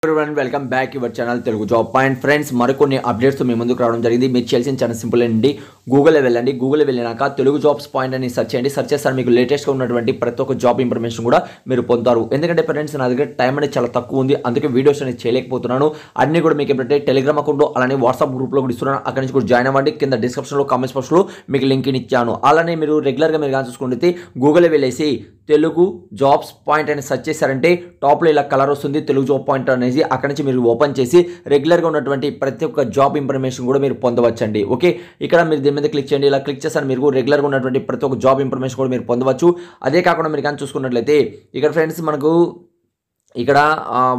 everyone, welcome back to our channel Telugu Job Point. Friends, మరికొన్ని updates మీ ముందుకు రావడం జరిగింది. మీరు చేయాల్సిన చాలా సింపుల్ అండి. గూగుల్ వెళ్ళండి. గూగుల్ వెళ్ళినాక తెలుగు జాబ్స్ పాయింట్ అని సెర్చ్ చేయండి. సెర్చ్ చేస్తారు మీకు లేటెస్ట్ గా ఉన్నటువంటి ప్రతి ఒక్క జాబ్ ఇన్ఫర్మేషన్ కూడా మీరు పొందుతారు. ఎందుకంటే ఫ్రెండ్స్ నా దగ్గర టైం అనేది చాలా తక్కువ ఉంది. అందుకే వీడియోస్ అనేది చేయలేకపోతున్నాను. అన్ని కూడా మీకు ఏంటంటే టెలిగ్రామ్ అకౌంట్ లో అలానే వాట్సాప్ గ్రూప్ లో కూడా ఇస్తున్నాను. అక్కడ నుంచి కూడా జాయిన్ అవ్వండి. కింద డిస్క్రిప్షన్ లో కామెంట్స్ బాక్స్ లో మీకు లింక్ ఇచ్చాను. అలానే మీరు రెగ్యులర్ గా మీరు చూసుకుంటే గూగుల్ వెళ్ళేసి తెలుగు జాబ్స్ పాయింట్ అని సెర్చ్ చేశారంటే టాప్ లో ఇలా కలర్ వస్తుంది తెలుగు జాబ్ పాయింట్ అనేది. అక్కడ నుంచి మీరు ఓపెన్ చేసి రెగ్యులర్ గా ఉన్నటువంటి ప్రతి ఒక్క జాబ్ ఇన్ఫర్మేషన్ కూడా మీరు పొందవచ్చండి. ఓకే, ఇక్కడ మీరు దీని మీద క్లిక్ చేయండి. ఇలా క్లిక్ చేస్తారు మీరు రెగ్యులర్ గా ఉన్నటువంటి ప్రతి ఒక్క జాబ్ ఇన్ఫర్మేషన్ కూడా మీరు పొందవచ్చు. అదే కాకుండా మీరు కానీ చూసుకున్నట్లయితే ఇక్కడ ఫ్రెండ్స్ మనకు ఇక్కడ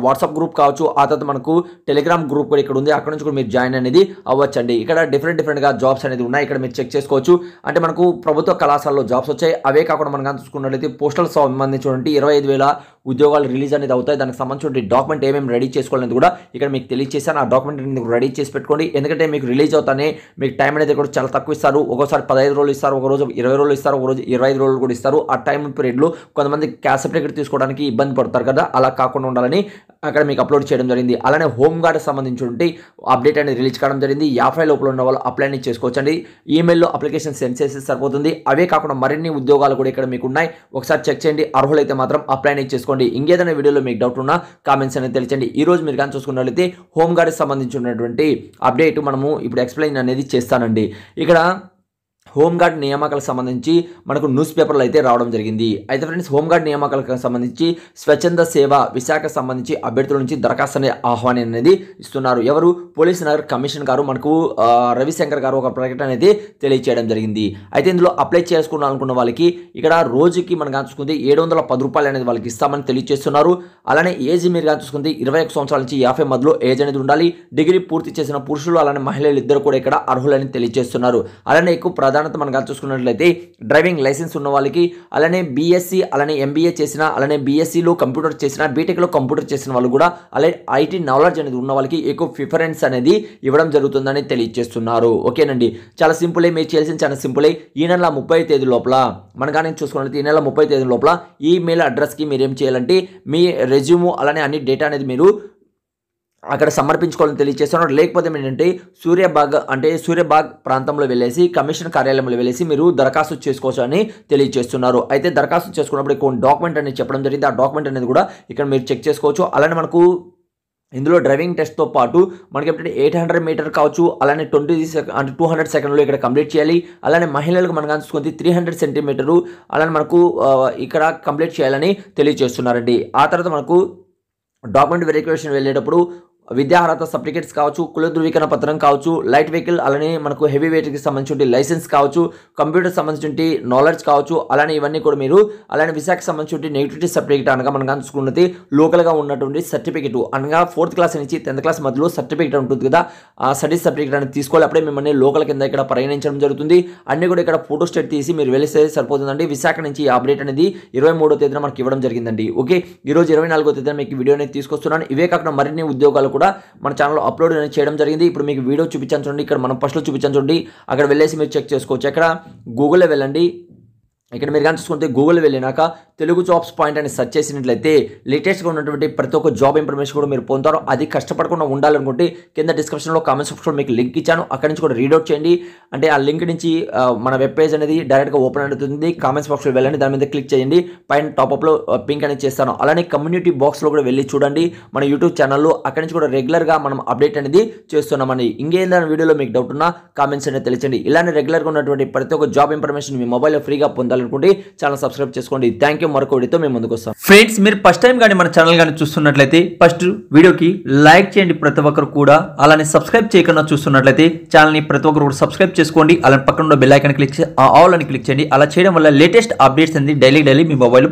వాట్సాప్ గ్రూప్ కావచ్చు, ఆ తర్వాత మనకు టెలిగ్రామ్ గ్రూప్ కూడా ఇక్కడ ఉంది. అక్కడ నుంచి కూడా మీరు జాయిన్ అనేది అవ్వచ్చండి. ఇక్కడ డిఫరెంట్గా జాబ్స్ అనేది ఉన్నాయి. ఇక్కడ మీరు చెక్ చేసుకోవచ్చు. అంటే మనకు ప్రభుత్వ కళాశాలలో జాబ్స్ వచ్చాయి. అవే కాకుండా మనం కానీ చూసుకున్నట్లయితే పోస్టల్ సంబంధించినటువంటి 25,000 ఉద్యోగాలు రిలీజ్ అనేది అవుతాయి. దానికి సంబంధించిన డాక్యుమెంట్ ఏమేమి రెడీ చేసుకోవాలని కూడా ఇక్కడ మీకు తెలియజేశాను. ఆ డాక్యుమెంట్ అనేది రెడీ చేసి పెట్టుకోండి. ఎందుకంటే మీకు రిలీజ్ అవుతానే మీకు టైం అనేది కూడా చాలా తక్కువ ఇస్తారు. ఒకసారి 15 రోజులు ఇస్తారు, ఒక రోజు 20 రోజులు ఇస్తారు, ఒక రోజు 25 రోజులు కూడా ఇస్తారు. ఆ టైం పీరియడ్లో కొంతమంది క్యాస్ట్ సర్టిఫికేట్ తీసుకోవడానికి ఇబ్బంది పడతారు కదా, అలా కాకుండా ఉండాలని అక్కడ మీకు అప్లోడ్ చేయడం జరిగింది. అలానే హోమ్ గార్డ్ సంబంధించి అప్డేట్ అనేది రిలీజ్ కావడం జరిగింది. 50 లోపల ఉన్న వాళ్ళు అప్లై అనేది చేసుకోవచ్చండి. ఈమెయిల్లో అప్లికేషన్ సెండ్ చేసి సరిపోతుంది. అవే కాకుండా మరిన్ని ఉద్యోగాలు కూడా ఇక్కడ మీకు ఉన్నాయి. ఒకసారి చెక్ చేయండి. అర్హులైతే మాత్రం అప్లై అనేది చేసుకోండి. ఇంకేదైనా వీడియోలో మీకు డౌట్ ఉన్నా కామెంట్స్ అనేది తెలియచండి. ఈ రోజు మీరు కానీ చూసుకున్నట్లయితే హోమ్ గార్డ్ సంబంధించినటువంటి అప్డేట్ మనము ఇప్పుడు ఎక్స్ప్లెయిన్ అనేది చేస్తానండి. ఇక్కడ హోంగార్డ్ నియామకాలకు సంబంధించి మనకు న్యూస్ పేపర్లు అయితే రావడం జరిగింది. అయితే ఫ్రెండ్స్ హోంగార్డ్ నియామకాలకు సంబంధించి స్వచ్ఛంద సేవ విశాఖ సంబంధించి అభ్యర్థుల నుంచి దరఖాస్తు అనే ఆహ్వానం అనేది ఇస్తున్నారు. ఎవరు? పోలీస్ నగర్ కమిషన్ గారు మనకు రవిశంకర్ గారు ఒక ప్రకటన అనేది తెలియచేయడం జరిగింది. అయితే ఇందులో అప్లై చేసుకోవాలనుకున్న వాళ్ళకి ఇక్కడ రోజుకి మనం చూసుకుంటే 710 రూపాయలు అనేది వాళ్ళకి ఇస్తామని తెలియజేస్తున్నారు. అలానే ఏజ్ మీరు చూసుకుంటే 21 సంవత్సరాల నుంచి 50 మధ్యలో ఏజ్ అనేది ఉండాలి. డిగ్రీ పూర్తి చేసిన పురుషులు అలానే మహిళలు ఇద్దరు కూడా ఇక్కడ అర్హులని తెలియజేస్తున్నారు. అలానే ఎక్కువ ప్రాధాన్యత మనం చూసుకున్నట్లయితే డ్రైవింగ్ లైసెన్స్ ఉన్న వాళ్ళకి, అలానే బీఎస్సీ అలానే ఎంబీఏ చేసిన, అలానే బీఎస్సీలో కంప్యూటర్ చేసిన, బీటెక్లో కంప్యూటర్ చేసిన వాళ్ళు కూడా, అలానే ఐటీ నాలెడ్జ్ అనేది ఉన్న వాళ్ళకి ఎక్కువ ప్రిఫరెన్స్ అనేది ఇవ్వడం జరుగుతుందని తెలియజేస్తున్నారు. ఓకేనండి, చాలా సింపులే. మీరు చేయాల్సిన చాలా సింపులే. ఈ నెల 30 తేదీ లోపల మనం కానీ చూసుకున్నట్లయితే ఈ నెల 30 తేదీ లోపల ఈమెయిల్ అడ్రస్కి మీరు ఏం చేయాలంటే మీ రెజ్యూమ్ అలానే అన్ని డేటా అనేది మీరు అక్కడ సమర్పించుకోవాలని తెలియజేస్తున్నారు. లేకపోతే ఏంటంటే సూర్యబాగ్ ప్రాంతంలో వెళ్ళేసి కమిషన్ కార్యాలయంలో వెళ్ళేసి మీరు దరఖాస్తు చేసుకోవచ్చు అని తెలియజేస్తున్నారు. అయితే దరఖాస్తు చేసుకున్నప్పుడు కొన్ని డాక్యుమెంట్ అనేది చెప్పడం జరిగింది. ఆ డాక్యుమెంట్ అనేది కూడా ఇక్కడ మీరు చెక్ చేసుకోవచ్చు. అలానే మనకు ఇందులో డ్రైవింగ్ టెస్ట్తో పాటు మనకి ఏంటంటే 800 మీటర్ కావచ్చు, అలానే 200 సెకండ్లో ఇక్కడ కంప్లీట్ చేయాలి. అలానే మహిళలకు మనం చూసుకుంటే 300 సెంటీమీటరు అలానే మనకు ఇక్కడ కంప్లీట్ చేయాలని తెలియజేస్తున్నారండి. ఆ తర్వాత మనకు డాక్యుమెంట్ వెరిఫికేషన్ వెళ్ళేటప్పుడు విద్యా అర్హత సర్టిఫికేట్స్ కావచ్చు, కుల ధృవీకరణ పత్రం కావచ్చు, లైట్ వెహికల్ అలానే మనకు హెవీ వెయిట్కి సంబంధించిన లైసెన్స్ కావచ్చు, కంప్యూటర్ సంబంధించిన నాలెడ్జ్ కావచ్చు, అలానే ఇవన్నీ కూడా మీరు అలానే విశాఖ సంబంధించిన నెగిటివిటీ సర్టిఫికేట్ అనగా మనం చూసుకున్నది లోకల్గా ఉన్నటువంటి సర్టిఫికేట్ అనగా 4th క్లాస్ నుంచి 10th క్లాస్ మధ్యలో సర్టిఫికేట్ ఉంటుంది కదా, ఆ స్టడీ సర్టిఫికేట్ అనేది తీసుకోవాలి. అప్పుడే మిమ్మల్ని లోకల్ కింద ఇక్కడ పరిగణించడం జరుగుతుంది. అన్ని కూడా ఇక్కడ ఫోటో స్టేట్ తీసి మీరు వెళ్తే సరిపోతుందండి. విశాఖ నుంచి ఈ అప్డేట్ అనేది 23వ తేదీన మనకి ఇవ్వడం జరిగిందండి. ఓకే, ఈరోజు 24వ తేదీన మీకు వీడియో అనేది తీసుకొస్తున్నాను. ఇవే కాకుండా మరిన్ని ఉద్యోగాలు కూడా మన ఛానల్లో అప్లోడ్ అనేది చేయడం జరిగింది. ఇప్పుడు మీకు వీడియో చూపించాను చూడండి. ఇక్కడ మనం ఫస్ట్లో చూపించాను చూడండి. అక్కడ వెళ్ళేసి మీరు చెక్ చేసుకోవచ్చు. అక్కడ గూగుల్లో వెళ్ళండి. ఇక్కడ మీరు కానీ చూసుకుంటే గూగుల్ వెళ్ళినాక తెలుగు జాబ్స్ పాయింట్ అని సెర్చ్ చేసినట్లయితే లేటెస్ట్గా ఉన్నటువంటి ప్రతి ఒక్క జాబ్ ఇన్ఫర్మేషన్ కూడా మీరు పొందుతారు. అది కష్టపడకుండా ఉండాలనుకుంటే కింద డిస్క్రిప్షన్లో కామెంట్స్ సెక్షన్లో మీకు లింక్ ఇచ్చాను. అక్కడి నుంచి కూడా రీడౌట్ చేయండి. అంటే ఆ లింక్ నుంచి మన వెబ్ పేజ్ అనేది డైరెక్ట్గా ఓపెన్ అవుతుంది. కామెంట్స్ బాక్స్లో వెళ్ళండి, దాని మీద క్లిక్ చేయండి. పైన టాప్అప్లో పింక్ అనేది చేస్తాను. అలానే కమ్యూనిటీ బాక్స్లో కూడా వెళ్ళి చూడండి మన యూట్యూబ్ ఛానల్లో. అక్కడి నుంచి కూడా రెగ్యులర్గా మనం అప్డేట్ అనేది చేస్తున్నామని. ఇంకేదైనా వీడియోలో మీకు డౌట్ ఉన్నా కామెంట్స్ అనేది తెలియచండి. ఇలానే రెగ్యులర్గా ఉన్నటువంటి ప్రతి ఒక్క జాబ్ ఇన్ఫర్మేషన్ మీ మొబైల్లో ఫ్రీగా పొందాలనుకుంటే ఛానల్ సబ్స్క్రైబ్ చేసుకోండి. Thank you. మరొక వీడియోతో మేము ముందుకు వస్తాం. ఫ్రెండ్స్, మీరు ఫస్ట్ టైం కానీ మన ఛానల్ కానీ చూస్తున్నట్లయితే ఫస్ట్ వీడియోకి లైక్ చేయండి ప్రతి ఒక్కరు కూడా. అలానే సబ్స్క్రైబ్ చేయకుండా చూస్తున్నట్లయితే ఛానల్ని ప్రతి ఒక్కరు కూడా సబ్స్క్రైబ్ చేసుకోండి. అలానే పక్కన ఉన్న బెల్ ఐకాన్ క్లిక్ చేసి ఆల్ అని క్లిక్ చేయండి. అలా చేయడం వల్ల లేటెస్ట్ అప్డేట్స్ అనేది డైలీ మీ మొబైల్